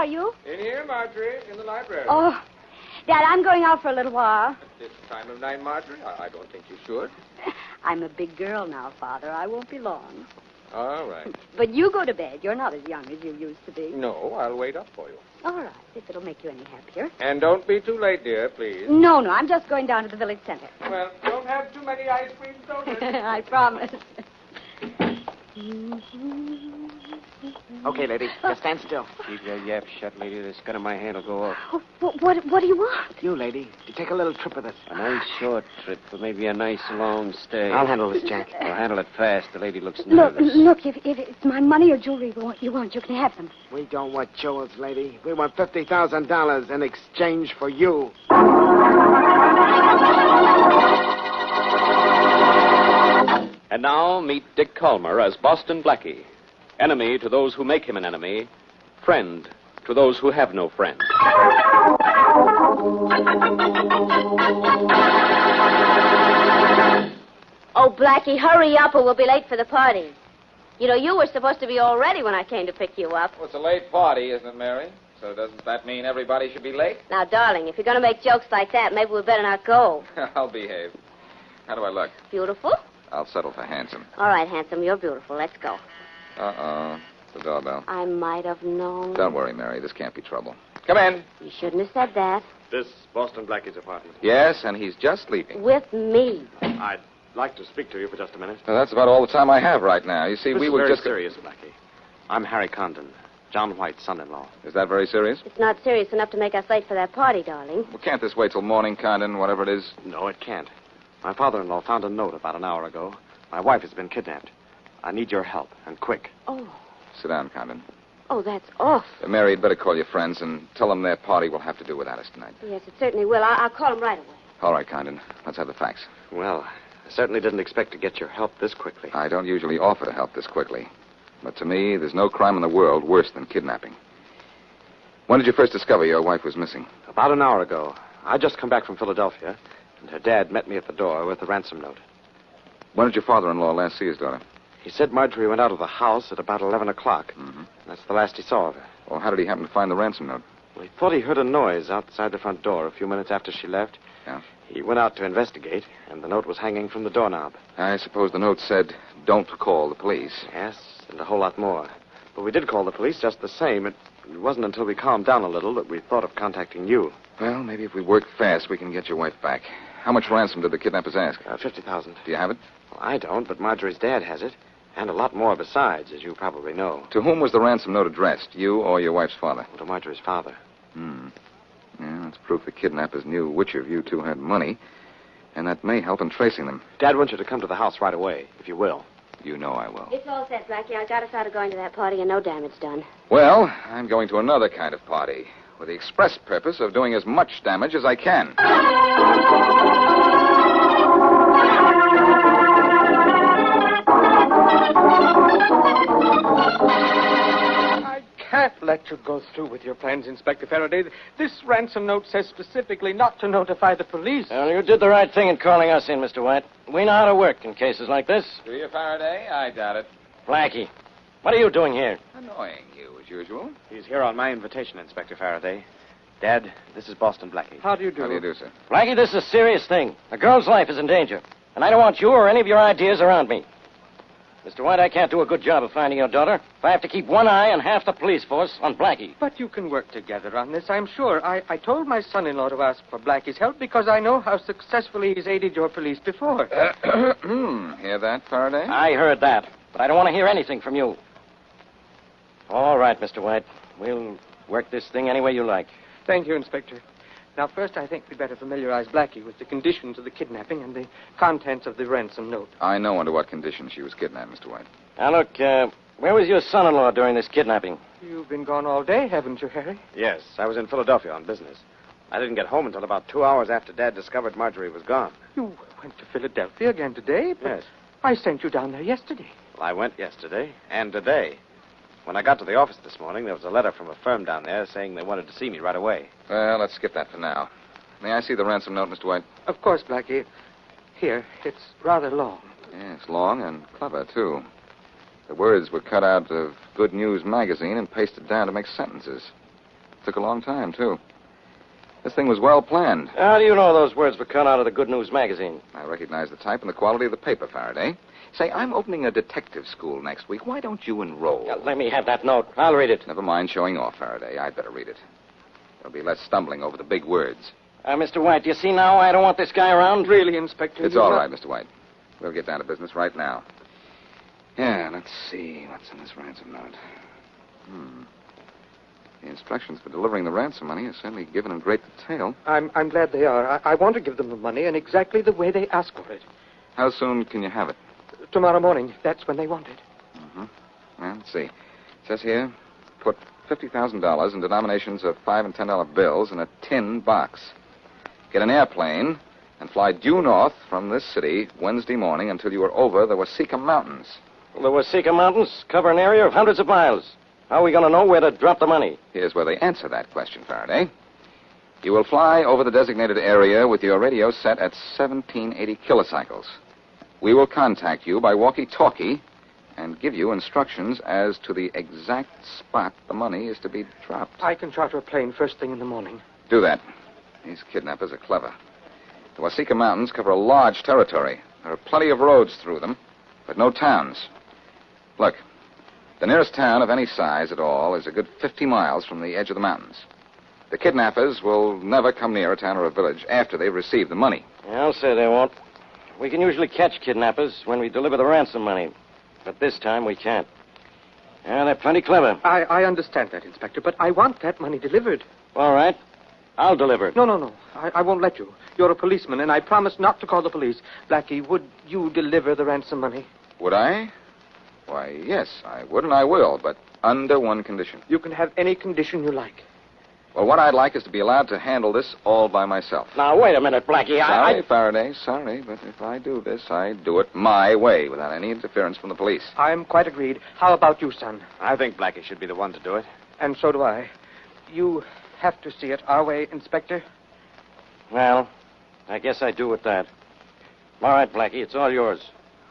are you? In here, Marjorie, in the library. Oh, Dad, I'm going out for a little while. At this time of night, Marjorie? I don't think you should. I'm a big girl now, Father. I won't be long. All right. But you go to bed. You're not as young as you used to be. No, I'll wait up for you. All right, if it'll make you any happier. And don't be too late, dear, please. No, I'm just going down to the village center. Well, don't have too many ice cream donuts. I promise. Okay, lady, just stand still. Keep your yap shut, lady. This gun in my hand will go off. Oh, what do you want? You, lady, you take a little trip with us. A nice short trip, but maybe a nice long stay. I'll handle this, Jack. I'll handle it fast. The lady looks nervous. Look, if it's my money or jewelry you want, you can have them. We don't want jewels, lady. We want $50,000 in exchange for you. And now meet Dick Kollmar as Boston Blackie. Enemy to those who make him an enemy. Friend to those who have no friend. Oh, Blackie, hurry up or we'll be late for the party. You know, you were supposed to be all ready when I came to pick you up. Well, it's a late party, isn't it, Mary? So doesn't that mean everybody should be late? Now, darling, if you're going to make jokes like that, maybe we'd better not go. I'll behave. How do I look? Beautiful? I'll settle for handsome. All right, handsome, you're beautiful. Let's go. Uh-oh. The doorbell. I might have known. Don't worry, Mary. This can't be trouble. Come in. You shouldn't have said that. This Boston Blackie's apartment. Yes, and he's just sleeping. With me. I'd like to speak to you for just a minute. Well, that's about all the time I have right now. You see, This we is were very just... serious, Blackie. I'm Harry Condon, John White's son-in-law. Is that very serious? It's not serious enough to make us late for that party, darling. Well, can't this wait till morning, Condon, whatever it is? No, it can't. My father-in-law found a note about an hour ago. My wife has been kidnapped. I need your help, and quick. Oh. Sit down, Condon. Oh, that's awful. Mary, you'd better call your friends and tell them their party will have to do without us tonight. Yes, it certainly will. I'll call him right away. All right, Condon. Let's have the facts. Well, I certainly didn't expect to get your help this quickly. I don't usually offer to help this quickly. But to me, there's no crime in the world worse than kidnapping. When did you first discover your wife was missing? About an hour ago. I'd just come back from Philadelphia, and her dad met me at the door with the ransom note. When did your father-in-law last see his daughter? He said Marjorie went out of the house at about 11 o'clock. Mm-hmm. That's the last he saw of her. Well, how did he happen to find the ransom note? Well, he thought he heard a noise outside the front door a few minutes after she left. Yeah? He went out to investigate, and the note was hanging from the doorknob. I suppose the note said, don't call the police. Yes, and a whole lot more. But we did call the police just the same. It wasn't until we calmed down a little that we thought of contacting you. Well, maybe if we work fast, we can get your wife back. How much ransom did the kidnappers ask? $50,000. Do you have it? Well, I don't, but Marjorie's dad has it. And a lot more besides, as you probably know. To whom was the ransom note addressed, you or your wife's father? To Marjorie's father. Yeah, that's proof the kidnappers knew which of you two had money, and that may help in tracing them. Dad wants you to come to the house right away, if you will. You know I will. It's all set, Blackie. I got us out of going to that party and no damage done. Well, I'm going to another kind of party, with the express purpose of doing as much damage as I can. I can't let you go through with your plans, Inspector Farraday. This ransom note says specifically not to notify the police. Well, you did the right thing in calling us in, Mr. White. We know how to work in cases like this. Do you, Faraday? I doubt it. Blackie, what are you doing here? Annoying you, as usual. He's here on my invitation, Inspector Farraday. Dad, this is Boston Blackie. How do you do? How do you do, sir? Blackie, this is a serious thing. A girl's life is in danger. And I don't want you or any of your ideas around me. Mr. White, I can't do a good job of finding your daughter if I have to keep one eye and half the police force on Blackie. But you can work together on this, I'm sure. I told my son-in-law to ask for Blackie's help because I know how successfully he's aided your police before. Hear that, Faraday? I heard that, but I don't want to hear anything from you. All right, Mr. White. We'll work this thing any way you like. Thank you, Inspector. Now, first, I think we'd better familiarize Blackie with the conditions of the kidnapping and the contents of the ransom note. I know under what conditions she was kidnapped, Mr. White. Now, look, where was your son-in-law during this kidnapping? You've been gone all day, haven't you, Harry? Yes, I was in Philadelphia on business. I didn't get home until about 2 hours after Dad discovered Marjorie was gone. You went to Philadelphia again today? But Yes. I sent you down there yesterday. Well, I went yesterday and today. When I got to the office this morning, there was a letter from a firm down there saying they wanted to see me right away. Well, let's skip that for now. May I see the ransom note, Mr. White? Of course, Blackie. Here, it's rather long. Yeah, it's long and clever, too. The words were cut out of Good News magazine and pasted down to make sentences. Took a long time, too. This thing was well planned. How do you know those words were cut out of the Good News magazine? I recognize the type and the quality of the paper, Faraday. Say, I'm opening a detective school next week. Why don't you enroll? Let me have that note. I'll read it. Never mind showing off, Faraday. I'd better read it. There'll be less stumbling over the big words. Mr. White, do you see now I don't want this guy around? Really, Inspector? It's all right, Mr. White. We'll get down to business right now. Yeah, let's see. What's in this ransom note? The instructions for delivering the ransom money are certainly given in great detail. I'm glad they are. I want to give them the money in exactly the way they ask for it. How soon can you have it? Tomorrow morning. That's when they want it. Well, let's see. It says here, put $50,000 in denominations of $5 and $10 bills in a tin box. Get an airplane and fly due north from this city Wednesday morning until you are over the Wasika Mountains. The Wasika Mountains cover an area of hundreds of miles. How are we going to know where to drop the money? Here's where they answer that question, Faraday. You will fly over the designated area with your radio set at 1780 kilocycles. We will contact you by walkie-talkie and give you instructions as to the exact spot the money is to be dropped. I can charter a plane first thing in the morning. Do that. These kidnappers are clever. The Wasika Mountains cover a large territory. There are plenty of roads through them, but no towns. Look, the nearest town of any size at all is a good 50 miles from the edge of the mountains. The kidnappers will never come near a town or a village after they've received the money. I'll say they won't. We can usually catch kidnappers when we deliver the ransom money, but this time we can't. Yeah, they're plenty clever. I understand that, Inspector, but I want that money delivered. All right. I'll deliver it. No. I won't let you. You're a policeman, and I promise not to call the police. Blackie, would you deliver the ransom money? Would I? Why, yes, I would and I will, but under one condition. You can have any condition you like. Well, what I'd like is to be allowed to handle this all by myself. Now, wait a minute, Blackie. Sorry, Faraday, sorry, but if I do this, I do it my way, without any interference from the police. I'm quite agreed. How about you, son? I think Blackie should be the one to do it. And so do I. You have to see it our way, Inspector. Well, I guess I do with that. All right, Blackie, it's all yours.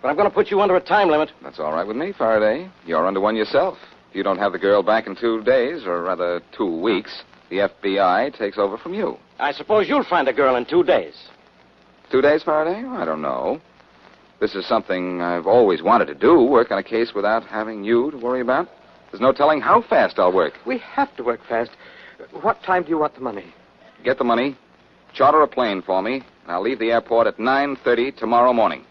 But I'm going to put you under a time limit. That's all right with me, Faraday. You're under one yourself. If you don't have the girl back in 2 days, or rather 2 weeks, the FBI takes over from you. I suppose you'll find a girl in 2 days. 2 days, Faraday? I don't know. This is something I've always wanted to do, work on a case without having you to worry about. There's no telling how fast I'll work. We have to work fast. What time do you want the money? Get the money, charter a plane for me, and I'll leave the airport at 9:30 tomorrow morning.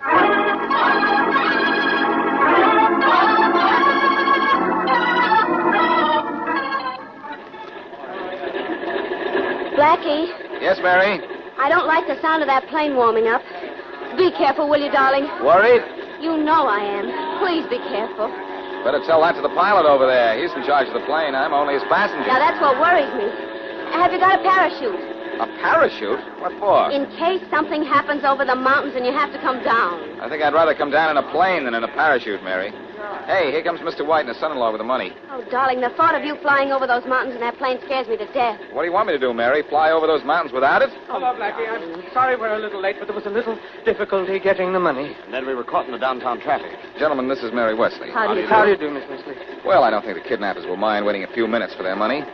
Blackie, Yes, Mary? I don't like the sound of that plane warming up. Be careful, will you, darling? Worried? You know I am. Please be careful. Better tell that to the pilot over there. He's in charge of the plane. I'm only his passenger. Now, that's what worries me. Have you got a parachute? A parachute? What for? In case something happens over the mountains and you have to come down. I think I'd rather come down in a plane than in a parachute, Mary. Hey, here comes Mr. White and his son-in-law with the money. Oh, darling, the thought of you flying over those mountains in that plane scares me to death. What do you want me to do, Mary? Fly over those mountains without it? Hello, Blackie. I'm sorry we're a little late, but there was a little difficulty getting the money. And then we were caught in the downtown traffic. Gentlemen, this is Mary Wesley. How do you How do you do, Miss Wesley? Well, I don't think the kidnappers will mind waiting a few minutes for their money.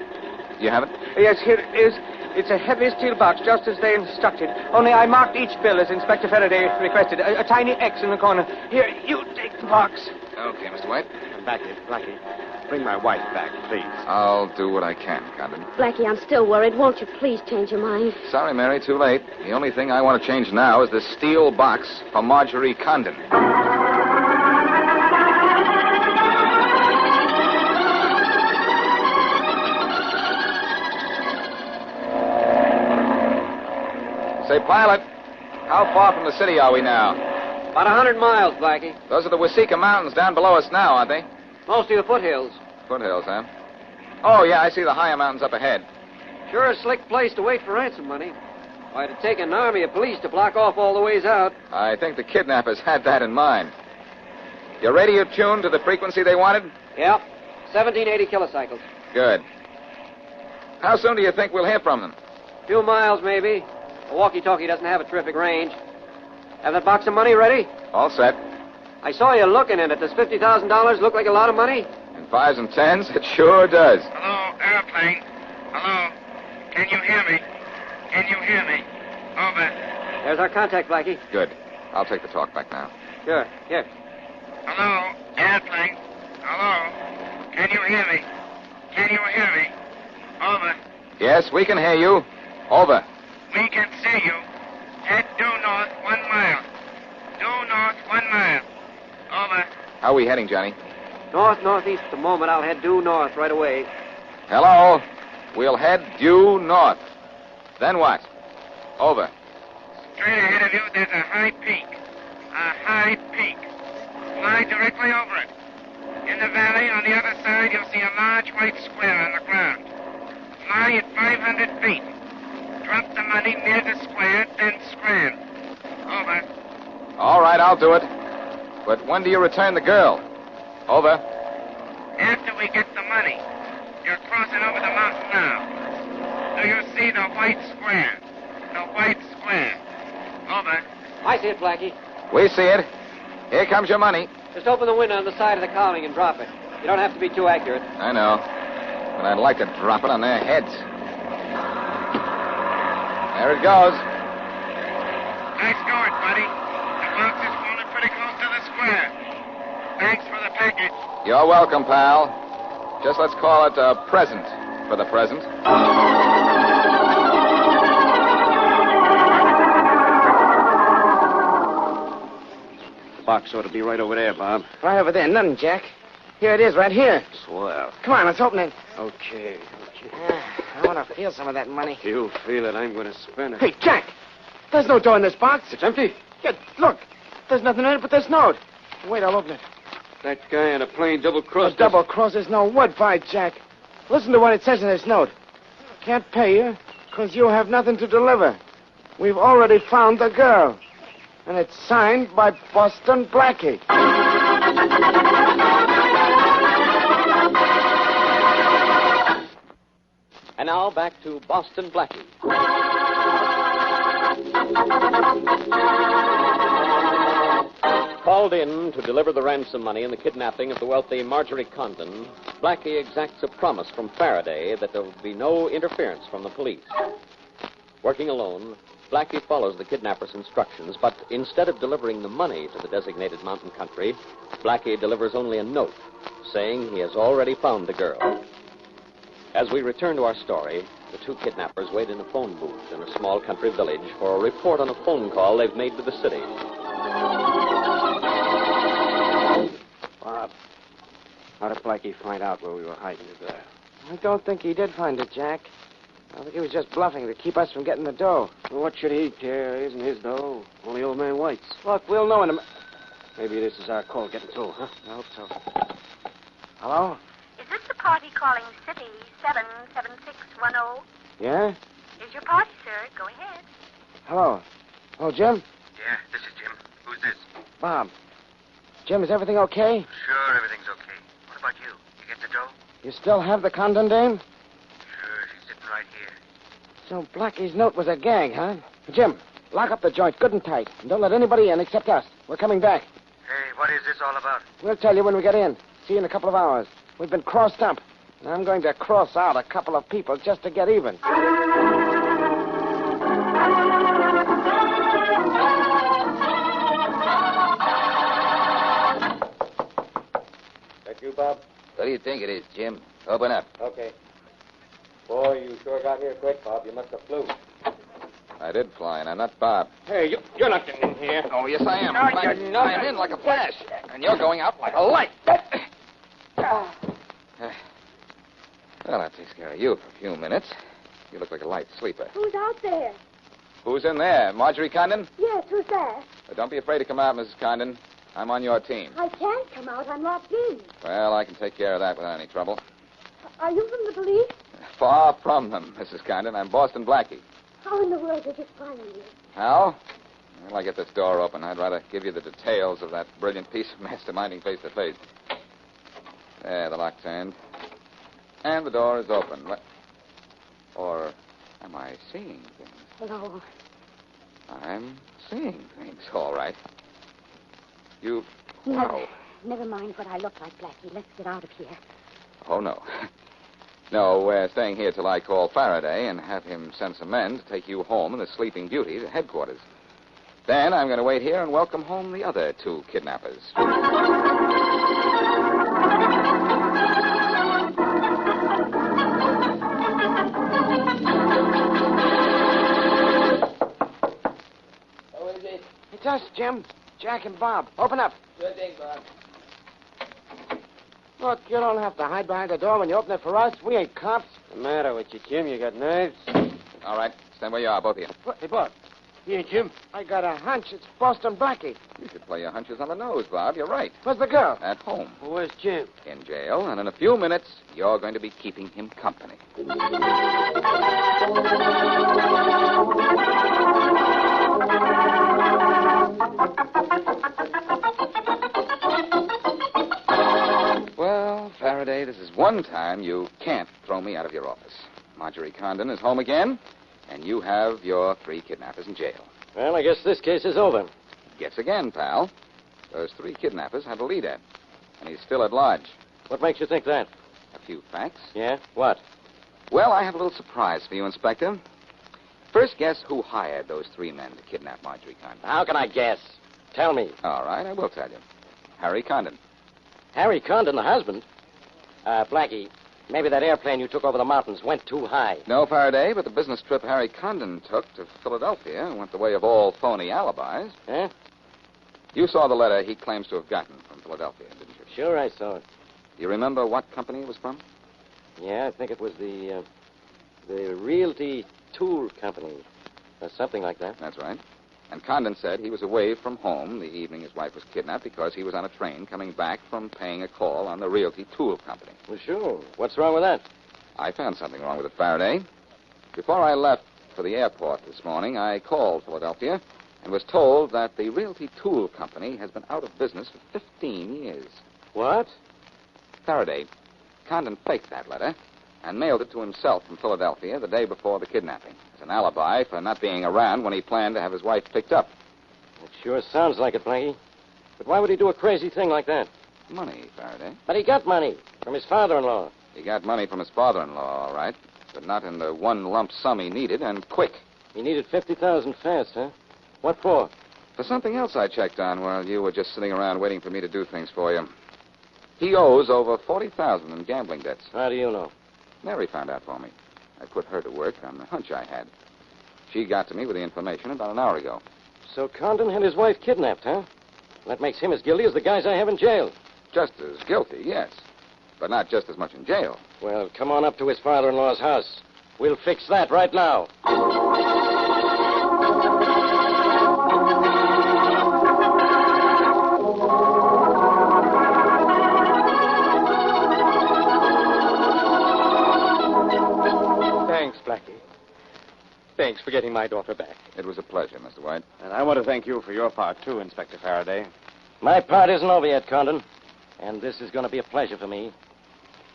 You have it? Yes, here it is. It's a heavy steel box, just as they instructed. Only I marked each bill as Inspector Farraday requested. A tiny X in the corner. Here, you take the box. Okay, Mr. White. Blackie, bring my wife back, please. I'll do what I can, Condon. Blackie, I'm still worried. Won't you please change your mind? Sorry, Mary, too late. The only thing I want to change now is this steel box for Marjorie Condon. Say, pilot, how far from the city are we now? About 100 miles, Blackie. Those are the Wasika Mountains down below us now, aren't they? Mostly the foothills. Foothills, huh? Oh, yeah, I see the higher mountains up ahead. Sure a slick place to wait for ransom money. Why, it'd take an army of police to block off all the ways out. I think the kidnappers had that in mind. Your radio tuned to the frequency they wanted? Yep. 1780 kilocycles. Good. How soon do you think we'll hear from them? A few miles, maybe. A walkie-talkie doesn't have a terrific range. Have that box of money ready? All set. I saw you looking in it. Does $50,000 look like a lot of money? In 5s and 10s, it sure does. Hello, airplane. Hello? Can you hear me? Can you hear me? Over. There's our contact, Blackie. Good. I'll take the talk back now. Sure, here. Hello? Airplane? Hello? Can you hear me? Can you hear me? Over. Yes, we can hear you. Over. We can see you. Head due north 1 mile. Due north 1 mile. Over. How are we heading, Johnny? North-northeast at the moment. I'll head due north right away. Hello. We'll head due north. Then what? Over. Straight ahead of you, there's a high peak. A high peak. Fly directly over it. In the valley, on the other side, you'll see a large white square on the ground. Fly at 500 feet. Drop the money near the square, then scram. Over. All right, I'll do it. But when do you return the girl? Over. After we get the money. You're crossing over the mountain now. Do you see the white square? The white square. Over. I see it, Blackie. We see it. Here comes your money. Just open the window on the side of the cowling and drop it. You don't have to be too accurate. I know. But I'd like to drop it on their heads. There it goes. Nice going, buddy. The box is falling pretty close to the square. Thanks for the package. You're welcome, pal. Just let's call it a present for the present. The box ought to be right over there, Bob. Right over there. Nothing, Jack. Here it is, right here. Swell. Come on, let's open it. Okay. I want to feel some of that money. You feel it. I'm going to spend it. Hey, Jack. There's no door in this box. It's empty. Yeah, look. There's nothing in it but this note. Wait, I'll open it. That guy on a plane double-crossed A double cross is no wood fight, Jack. Listen to what it says in this note. Can't pay you because you have nothing to deliver. We've already found the girl. And it's signed by Boston Blackie. And now back to Boston Blackie. Called in to deliver the ransom money in the kidnapping of the wealthy Marjorie Condon, Blackie exacts a promise from Farraday that there will be no interference from the police. Working alone, Blackie follows the kidnapper's instructions, but instead of delivering the money to the designated mountain country, Blackie delivers only a note saying he has already found the girl. As we return to our story, the two kidnappers wait in a phone booth in a small country village for a report on a phone call they've made to the city. Bob, how did Blackie find out where we were hiding today? I don't think he did find it, Jack. I think he was just bluffing to keep us from getting the dough. Well, what should he care? It isn't his dough. Only old man White's. Look, we'll know in a minute. Maybe this is our call getting through, huh? I hope so. Hello? Is this the party calling City 77610? Yeah? Is your party, sir? Go ahead. Hello? Oh, Jim? Yeah, this is Jim. Who's this? Bob. Jim, is everything okay? Sure, everything's okay. What about you? You get the dough? You still have the Condon dame? Sure, she's sitting right here. So Blackie's note was a gag, huh? Jim, lock up the joint good and tight. And don't let anybody in except us. We're coming back. Hey, what is this all about? We'll tell you when we get in. See you in a couple of hours. We've been crossed up. And I'm going to cross out a couple of people just to get even. That you, Bob? What do you think it is, Jim? Open up. Okay. Boy, you sure got here quick, Bob. You must have flew. I did fly, and I'm not Bob. Hey, you're not getting in here. Oh, yes, I am. No, you're not. I'm in like a flash, and you're going out like a light. Well, that takes care of you for a few minutes. You look like a light sleeper. Who's out there? Who's in there? Marjorie Condon? Yes, who's that? Well, don't be afraid to come out, Mrs. Condon. I'm on your team. I can't come out. I'm locked in. Well, I can take care of that without any trouble. Are you from the police? Far from them, Mrs. Condon. I'm Boston Blackie. How in the world did you find me? How? Well, I get this door open. I'd rather give you the details of that brilliant piece of masterminding face-to-face. There, the lock turned. And the door is open. Or am I seeing things? Hello. I'm seeing things, all right. You... Never mind what I look like, Blackie. Let's get out of here. Oh, no. No, we're staying here till I call Farraday and have him send some men to take you home and the Sleeping Beauty to headquarters. Then I'm going to wait here and welcome home the other 2 kidnappers. Who is it? It's us, Jim. Jack and Bob. Open up. Good thing, Bob. Look, you don't have to hide behind the door when you open it for us. We ain't cops. What's the matter with you, Jim? You got nerves? All right, stand where you are, both of you. What? Hey, Bob. Yeah, Jim. I got a hunch. It's Boston Blackie. You should play your hunches on the nose, Bob. You're right. Where's the girl? At home. Well, where's Jim? In jail, and in a few minutes, you're going to be keeping him company. Well, Farraday, this is one time you can't throw me out of your office. Marjorie Condon is home again, and you have your 3 kidnappers in jail. Well, I guess this case is over. Guess again, pal. Those 3 kidnappers have a leader, and he's still at large. What makes you think that? A few facts. Yeah? What? Well, I have a little surprise for you, Inspector. First, guess who hired those 3 men to kidnap Marjorie Condon? How can I guess? Tell me. All right, I will tell you. Harry Condon. Harry Condon, the husband? Blackie, maybe that airplane you took over the mountains went too high. No, Farraday, but the business trip Harry Condon took to Philadelphia went the way of all phony alibis. Huh? You saw the letter he claims to have gotten from Philadelphia, didn't you? Sure, I saw it. Do you remember what company it was from? Yeah, I think it was the Realty Tool Company, or something like that. That's right. And Condon said he was away from home the evening his wife was kidnapped because he was on a train coming back from paying a call on the Realty Tool Company. Well, sure. What's wrong with that? I found something wrong with it, Farraday. Before I left for the airport this morning, I called Philadelphia and was told that the Realty Tool Company has been out of business for 15 years. What? Farraday, Condon faked that letter and mailed it to himself from Philadelphia the day before the kidnapping as an alibi for not being around when he planned to have his wife picked up. It sure sounds like it, Blackie. But why would he do a crazy thing like that? Money, Farraday. But he got money from his father-in-law. He got money from his father-in-law, all right, but not in the one lump sum he needed, and quick. He needed $50,000 fast, huh? What for? For something else I checked on while you were just sitting around waiting for me to do things for you. He owes over $40,000 in gambling debts. How do you know? Mary found out for me. I put her to work on the hunch I had. She got to me with the information about an hour ago. So Condon had his wife kidnapped, huh? That makes him as guilty as the guys I have in jail. Just as guilty, yes. But not just as much in jail. Well, come on up to his father-in-law's house. We'll fix that right now. Thanks, Blackie. Thanks for getting my daughter back. It was a pleasure, Mr. White. And I want to thank you for your part, too, Inspector Farraday. My part isn't over yet, Condon. And this is going to be a pleasure for me.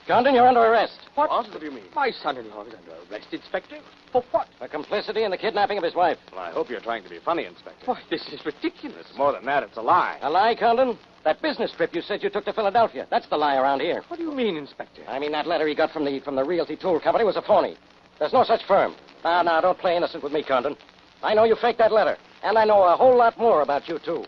Condon, you're under arrest. What do you mean? My son-in-law is under arrest, Inspector. For what? For complicity in the kidnapping of his wife. Well, I hope you're trying to be funny, Inspector. Why, this is ridiculous. More than that, it's a lie. A lie, Condon? That business trip you said you took to Philadelphia. That's the lie around here. What do you mean, Inspector? I mean, that letter he got from the Realty Tool Company was a phony. There's no such firm. Now, don't play innocent with me, Condon. I know you faked that letter. And I know a whole lot more about you, too.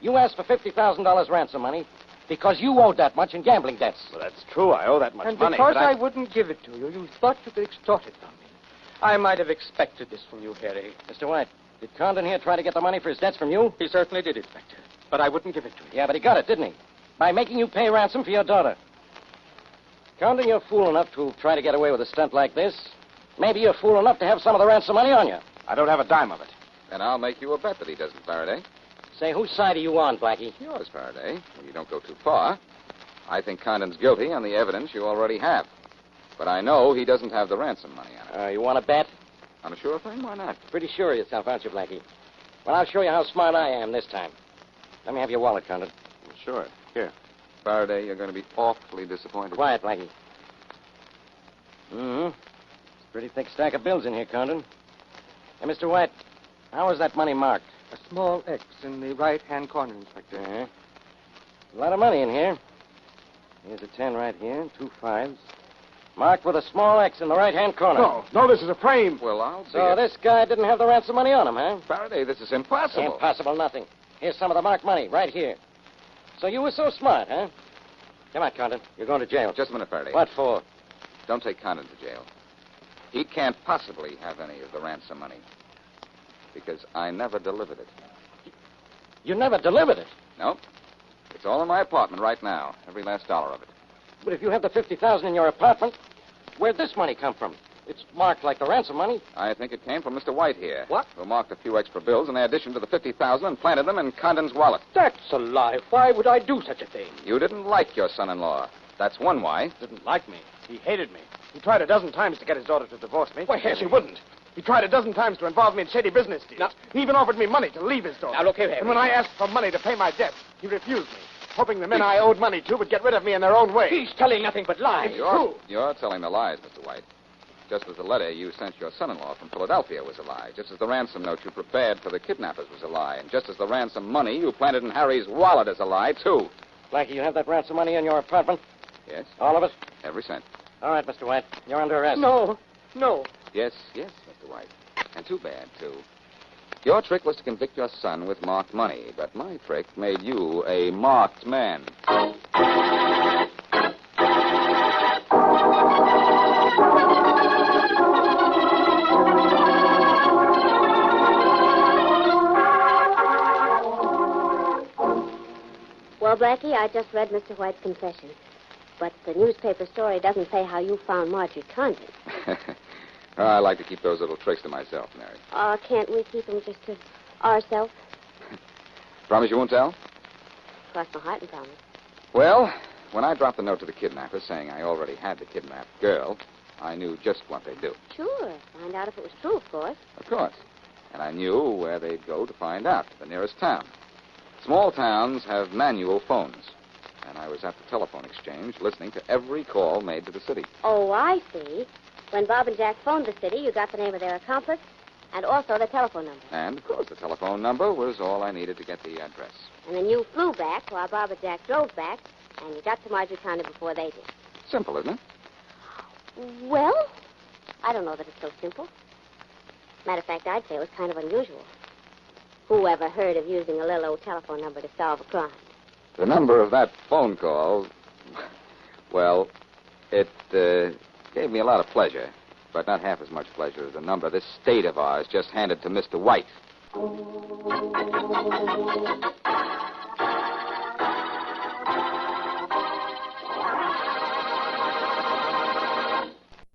You asked for $50,000 ransom money because you owed that much in gambling debts. Well, that's true. I owe that much And money. because but I wouldn't give it to you, you thought you could extort it from me. I might have expected this from you, Harry. Mr. White, did Condon here try to get the money for his debts from you? He certainly did, Inspector. But I wouldn't give it to him. Yeah, but he got it, didn't he? By making you pay ransom for your daughter. Condon, you're fool enough to try to get away with a stunt like this. Maybe you're fool enough to have some of the ransom money on you. I don't have a dime of it. And I'll make you a bet that he doesn't, Farraday. Say, whose side are you on, Blackie? Yours, Farraday. Well, you don't go too far. I think Condon's guilty on the evidence you already have. But I know he doesn't have the ransom money on it. You want to bet? On a sure thing? Why not? Pretty sure of yourself, aren't you, Blackie? Well, I'll show you how smart I am this time. Let me have your wallet, Condon. Well, sure. Here. Farraday, you're going to be awfully disappointed. Quiet, Blackie. Mm-hmm. Pretty thick stack of bills in here, Condon. Hey, Mr. White, how is that money marked? A small X in the right-hand corner, Inspector. Uh-huh. A lot of money in here. Here's a 10 right here, 2 5s. Marked with a small X in the right-hand corner. No, this is a frame. Well, I'll see So it. this guy didn't have the ransom money on him, huh? Faraday, this is impossible. Impossible nothing. Here's some of the marked money, right here. So you were so smart, huh? Come on, Condon. You're going to jail. Just a minute, Faraday. What for? Don't take Condon to jail. He can't possibly have any of the ransom money. Because I never delivered it. You never delivered it. Nope. It's all in my apartment right now. Every last dollar of it. But if you have the $50,000 in your apartment, where'd this money come from? It's marked like the ransom money. I think it came from Mr. White here. What? Who marked a few extra bills in addition to the $50,000 and planted them in Condon's wallet. That's a lie. Why would I do such a thing? You didn't like your son-in-law. That's one why. Didn't like me. He hated me. He tried a dozen times to get his daughter to divorce me. Why, Yes, he wouldn't. He tried a dozen times to involve me in shady business deals. Now- He even offered me money to leave his daughter. Now, look here, Harry. And when I asked for money to pay my debt, he refused me, hoping the men I owed money to would get rid of me in their own way. He's telling nothing but lies. You're telling the lies, Mr. White. Just as the letter you sent your son-in-law from Philadelphia was a lie. Just as the ransom note you prepared for the kidnappers was a lie. And just as the ransom money you planted in Harry's wallet is a lie, too. Blackie, you have that ransom money in your apartment? Yes, All of it? every cent. All right, Mr. White. You're under arrest. No. Yes, Mr. White. And too bad, too. Your trick was to convict your son with marked money, but my trick made you a marked man. Well, Blackie, I just read Mr. White's confession. But the newspaper story doesn't say how you found Marjorie Condon. I like to keep those little tricks to myself, Mary. Oh, can't we keep them just to ourselves? Promise you won't tell? Cross my heart and promise. Well, when I dropped the note to the kidnappers saying I already had the kidnapped girl, I knew just what they'd do. Sure. Find out if it was true, of course. Of course. And I knew where they'd go to find out, the nearest town. Small towns have manual phones. And I was at the telephone exchange listening to every call made to the city. Oh, I see. When Bob and Jack phoned the city, you got the name of their accomplice and also the telephone number. And, of course, the telephone number was all I needed to get the address. And then you flew back while Bob and Jack drove back, and you got to Marjorie Condon before they did. Simple, isn't it? Well, I don't know that it's so simple. Matter of fact, I'd say it was kind of unusual. Who ever heard of using a little old telephone number to solve a crime? The number of that phone call, well, it gave me a lot of pleasure, but not half as much pleasure as the number this state of ours just handed to Mr. White.